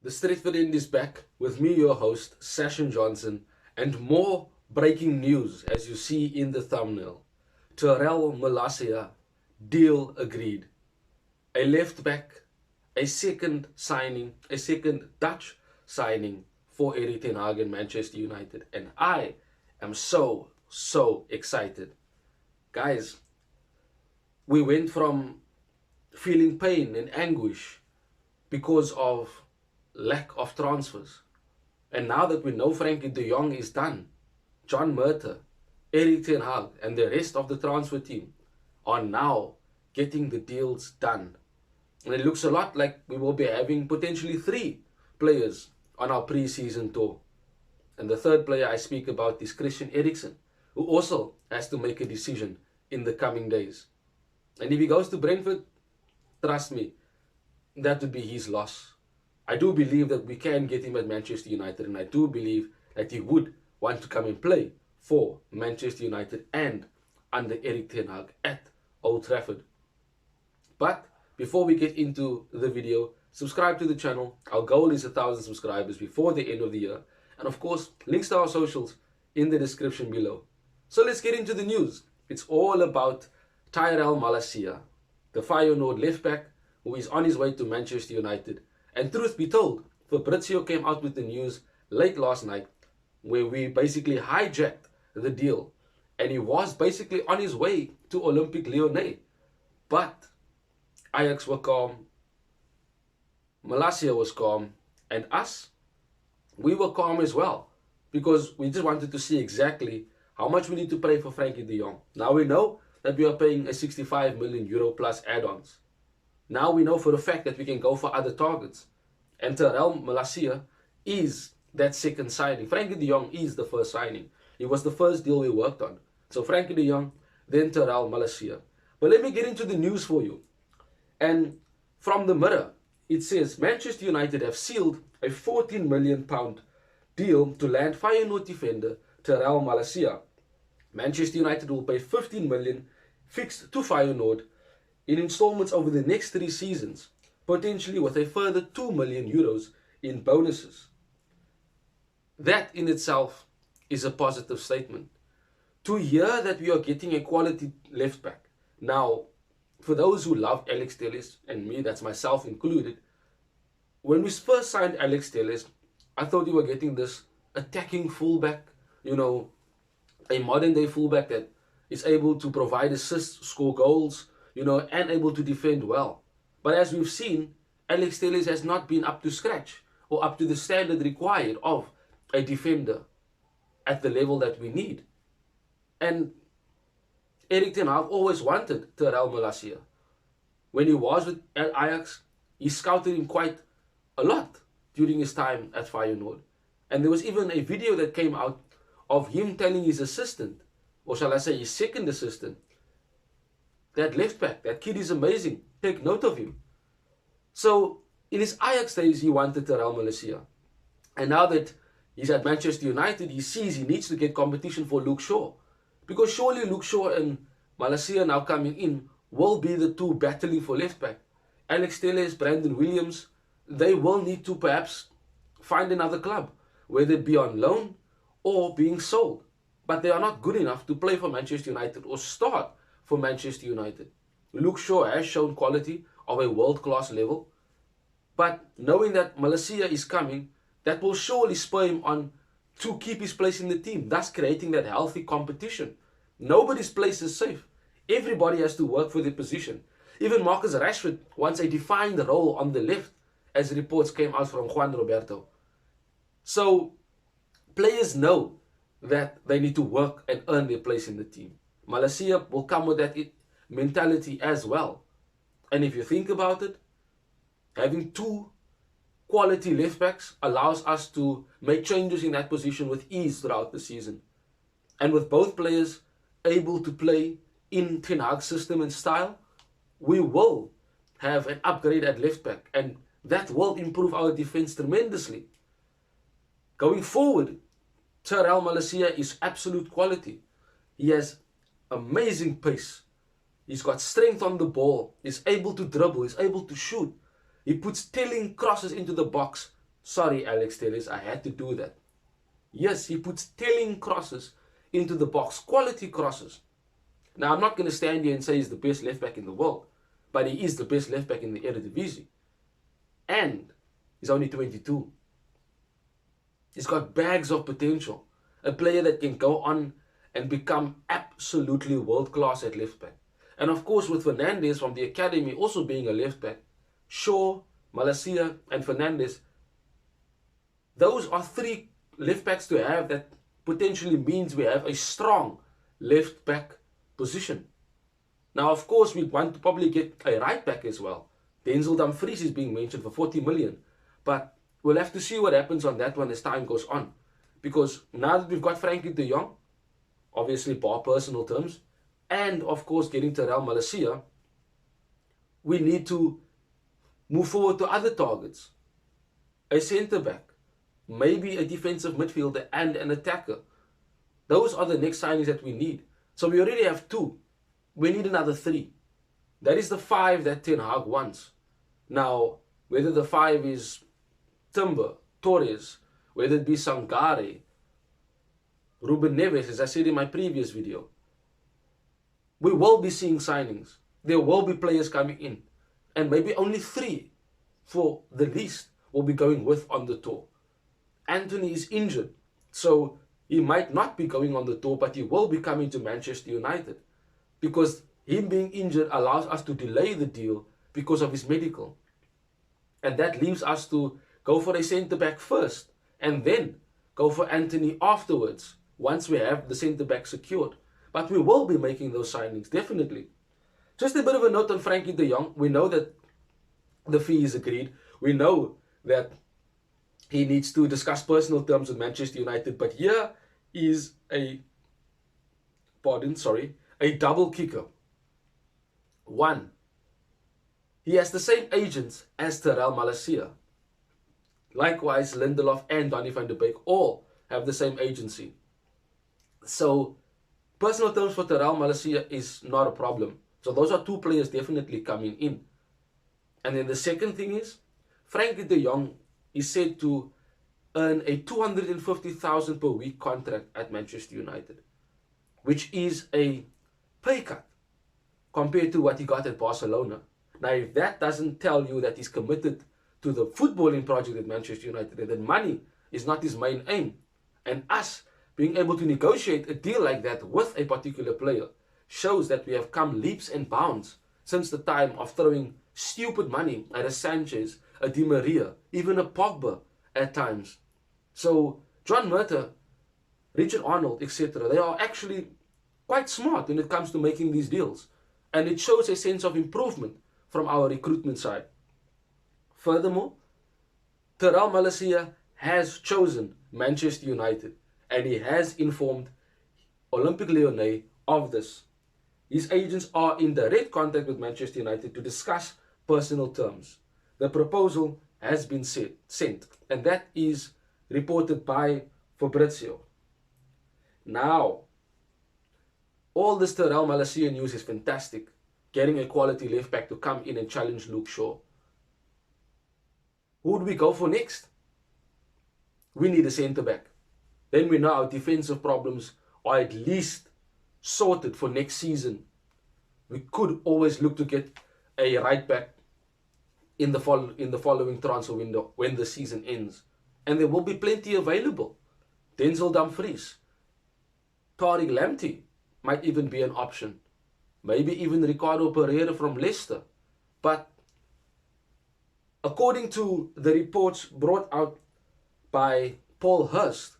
The Stretford End is back with me, your host, Sashin Johnson, and more breaking news as you see in the thumbnail. Terrell Malacia, deal agreed. A left back, a second signing, a second Dutch signing for Erik ten Hag and Manchester United. And I am so excited. Guys, we went from feeling pain and anguish because of lack of transfers. And now that we know Frankie de Jong is done, John Murter, Erik ten Hag and the rest of the transfer team are now getting the deals done. And it looks a lot like we will be having potentially 3 players on our pre-season tour. And the third player I speak about is Christian Eriksen, who also has to make a decision in the coming days. And if he goes to Brentford, trust me, that would be his loss. I do believe that we can get him at Manchester United, and I do believe that he would want to come and play for Manchester United and under Erik ten Hag at Old Trafford. But before we get into the video, subscribe to the channel. Our goal is 1,000 subscribers before the end of the year. And of course, links to our socials in the description below. So let's get into the news. It's all about Tyrell Malacia, the Feyenoord left back who is on his way to Manchester United. And truth be told, Fabrizio came out with the news late last night where we basically hijacked the deal. And he was basically on his way to Olympique Lyonnais. But Ajax were calm, Malacia was calm, and us, we were calm as well. Because we just wanted to see exactly how much we need to pay for Frankie de Jong. Now we know that we are paying a 65 million euro plus add-ons. Now we know for a fact that we can go for other targets. And Terrell Malacia is that second signing. Frankie de Jong is the first signing. It was the first deal we worked on. So Frankie de Jong, then Terrell Malacia. But let me get into the news for you. And from the Mirror, it says Manchester United have sealed a £14 million deal to land Feyenoord defender Terrell Malacia. Manchester United will pay 15 million fixed to Feyenoord in installments over the next 3 seasons, potentially with a further 2 million euros in bonuses. That in itself is a positive statement. To hear that we are getting a quality left back. Now, for those who love Alex Telles, and me, that's myself included, when we first signed Alex Telles, I thought we were getting this attacking fullback, a modern day fullback that is able to provide assists, score goals, and able to defend well. But as we've seen, Alex Telles has not been up to scratch or up to the standard required of a defender at the level that we need. And Erik ten Hag always wanted Terrell Malacia. When he was with Ajax, he scouted him quite a lot during his time at Feyenoord. And there was even a video that came out of him telling his assistant, or shall I say his second assistant, that left back, that kid is amazing, take note of him. So in his Ajax days, he wanted Terrell Malacia. And now that he's at Manchester United, he sees he needs to get competition for Luke Shaw. Because surely Luke Shaw and Malacia now coming in will be the 2 battling for left back. Alex Telles, Brandon Williams, they will need to perhaps find another club, whether it be on loan or being sold. But they are not good enough to play for Manchester United or start for Manchester United. Luke Shaw has shown quality of a world-class level. But knowing that Malacia is coming, that will surely spur him on to keep his place in the team, thus creating that healthy competition. Nobody's place is safe. Everybody has to work for their position. Even Marcus Rashford wants a defined role on the left, as reports came out from Juan Roberto. So players know that they need to work and earn their place in the team. Malacia will come with that mentality as well. And if you think about it, having 2 quality left backs allows us to make changes in that position with ease throughout the season. And with both players able to play in Ten Hag's system and style, we will have an upgrade at left back, and that will improve our defense tremendously. Going forward, Terrell Malacia is absolute quality. He has amazing pace. He's got strength on the ball. He's able to dribble. He's able to shoot. He puts telling crosses into the box Sorry, Alex Telles, I had to do that. Yes, he puts telling crosses into the box, quality crosses. Now, I'm not going to stand here and say he's the best left back in the world, but he is the best left back in the Eredivisie. And he's only 22. He's got bags of potential. A player that can go on and become absolutely world class at left back. And of course, with Fernandes from the academy also being a left back, Shaw, Malacia, and Fernandes, those are three left backs to have that potentially means we have a strong left back position. Now, of course, we want to probably get a right back as well. Denzel Dumfries is being mentioned for 40 million. But we'll have to see what happens on that one as time goes on. Because now that we've got Frankie de Jong, obviously bar personal terms, and of course getting Terrell Malacia, we need to move forward to other targets. A centre-back, maybe a defensive midfielder and an attacker. Those are the next signings that we need. So we already have 2. We need another 3. That is the 5 that Ten Hag wants. Now, whether the 5 is Timber, Torres, whether it be Sangare, Ruben Neves, as I said in my previous video, we will be seeing signings. There will be players coming in. And maybe only 3, for the least, will be going with on the tour. Anthony is injured, so he might not be going on the tour, but he will be coming to Manchester United. Because him being injured allows us to delay the deal because of his medical. And that leaves us to go for a centre-back first, and then go for Anthony afterwards, once we have the centre-back secured. But we will be making those signings, definitely. Just a bit of a note on Frankie de Jong. We know that the fee is agreed. We know that he needs to discuss personal terms with Manchester United. But here is a double kicker. 1, he has the same agents as Terrell Malacia. Likewise, Lindelof and Donny van de Beek all have the same agency. So, personal terms for Terrell Malacia is not a problem. So those are 2 players definitely coming in. And then the second thing is, Frankie de Jong is said to earn a 250,000 per week contract at Manchester United, which is a pay cut compared to what he got at Barcelona. Now, if that doesn't tell you that he's committed to the footballing project at Manchester United, and that money is not his main aim, and us being able to negotiate a deal like that with a particular player shows that we have come leaps and bounds since the time of throwing stupid money at a Sanchez, a Di Maria, even a Pogba at times. So John Murta, Richard Arnold, etc., they are actually quite smart when it comes to making these deals. And it shows a sense of improvement from our recruitment side. Furthermore, Terrell Malacia has chosen Manchester United, and he has informed Olympique Lyonnais of this. His agents are in direct contact with Manchester United to discuss personal terms. The proposal has been sent, and that is reported by Fabrizio. Now, all this Terrell Malacia news is fantastic. Getting a quality left back to come in and challenge Luke Shaw. Who do we go for next? We need a centre back. Then we know our defensive problems are at least sorted for next season. We could always look to get a right back in the following transfer window when the season ends. And there will be plenty available. Denzel Dumfries, Tariq Lamptey might even be an option. Maybe even Ricardo Pereira from Leicester. But according to the reports brought out by Paul Hurst,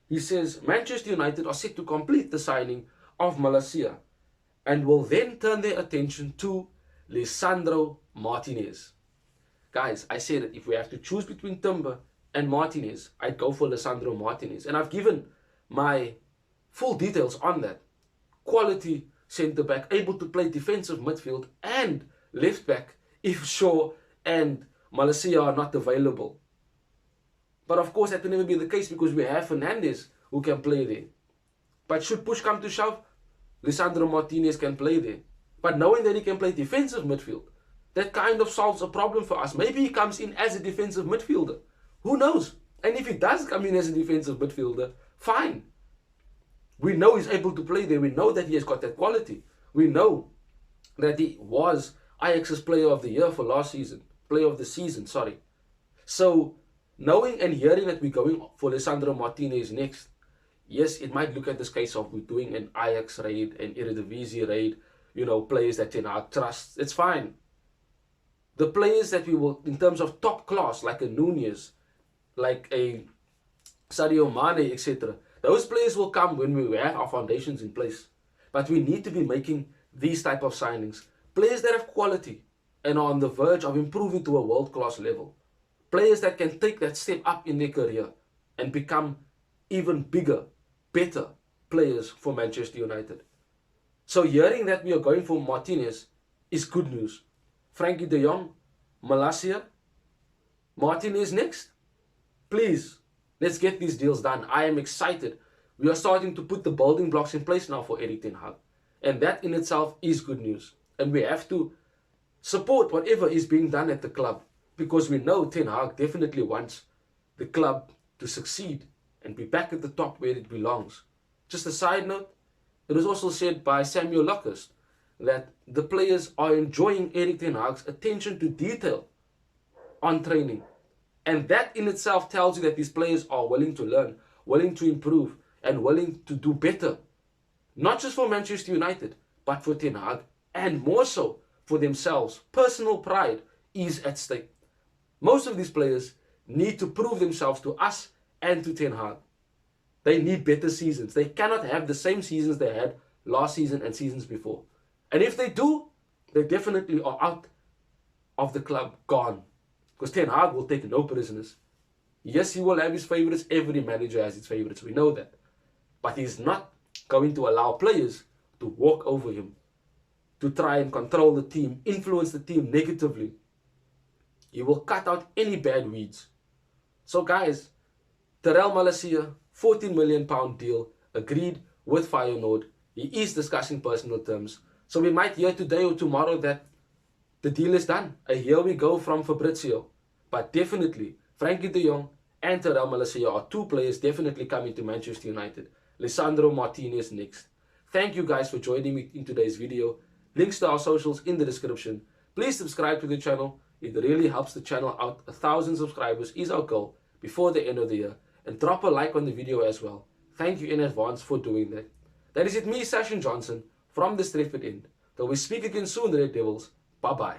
he says Manchester United are set to complete the signing of Malacia and will then turn their attention to Lisandro Martinez. Guys, I said that if we have to choose between Timber and Martinez, I'd go for Lisandro Martinez. And I've given my full details on that. Quality centre-back, able to play defensive midfield and left-back if Shaw and Malacia are not available. But of course that will never be the case because we have Fernandes who can play there. But should push come to shove, Lisandro Martinez can play there. But knowing that he can play defensive midfield, that kind of solves a problem for us. Maybe he comes in as a defensive midfielder. Who knows? And if he does come in as a defensive midfielder, fine. We know he's able to play there. We know that he has got that quality. We know that he was Ajax's player of the year for last season. Player of the season, sorry. So, knowing and hearing that we're going for Lisandro Martinez next, yes, it might look at this case of we're doing an Ajax raid, an Eredivisie raid, players that Ten Hag trusts. It's fine. The players that we will, in terms of top class, like a Nunez, like a Sadio Mane, etc., those players will come when we have our foundations in place. But we need to be making these type of signings. Players that have quality and are on the verge of improving to a world-class level. Players that can take that step up in their career and become even bigger, better players for Manchester United. So hearing that we are going for Martinez is good news. Frankie de Jong, Malacia, Martinez next. Please, let's get these deals done. I am excited. We are starting to put the building blocks in place now for Erik ten Hag. And that in itself is good news. And we have to support whatever is being done at the club. Because we know Ten Hag definitely wants the club to succeed and be back at the top where it belongs. Just a side note, it was also said by Samuel Lucas that the players are enjoying Erik ten Hag's attention to detail on training. And that in itself tells you that these players are willing to learn, willing to improve, and willing to do better. Not just for Manchester United, but for Ten Hag, and more so for themselves. Personal pride is at stake. Most of these players need to prove themselves to us and to Ten Hag. They need better seasons. They cannot have the same seasons they had last season and seasons before. And if they do, they definitely are out of the club, gone. Because Ten Hag will take no prisoners. Yes, he will have his favorites. Every manager has his favorites. We know that. But he's not going to allow players to walk over him, to try and control the team, influence the team negatively. He will cut out any bad weeds. So guys, Terrell Malacia, £14 million deal, agreed with Feyenoord. He is discussing personal terms. So we might hear today or tomorrow that the deal is done. Here we go from Fabrizio. But definitely, Frankie de Jong and Terrell Malacia are two players definitely coming to Manchester United. Lisandro Martinez next. Thank you guys for joining me in today's video. Links to our socials in the description. Please subscribe to the channel. It really helps the channel out. 1,000 subscribers is our goal before the end of the year. And drop a like on the video as well. Thank you in advance for doing that. That is it, me, Session Johnson, from the Stretford End. Till we speak again soon, Red Devils. Bye-bye.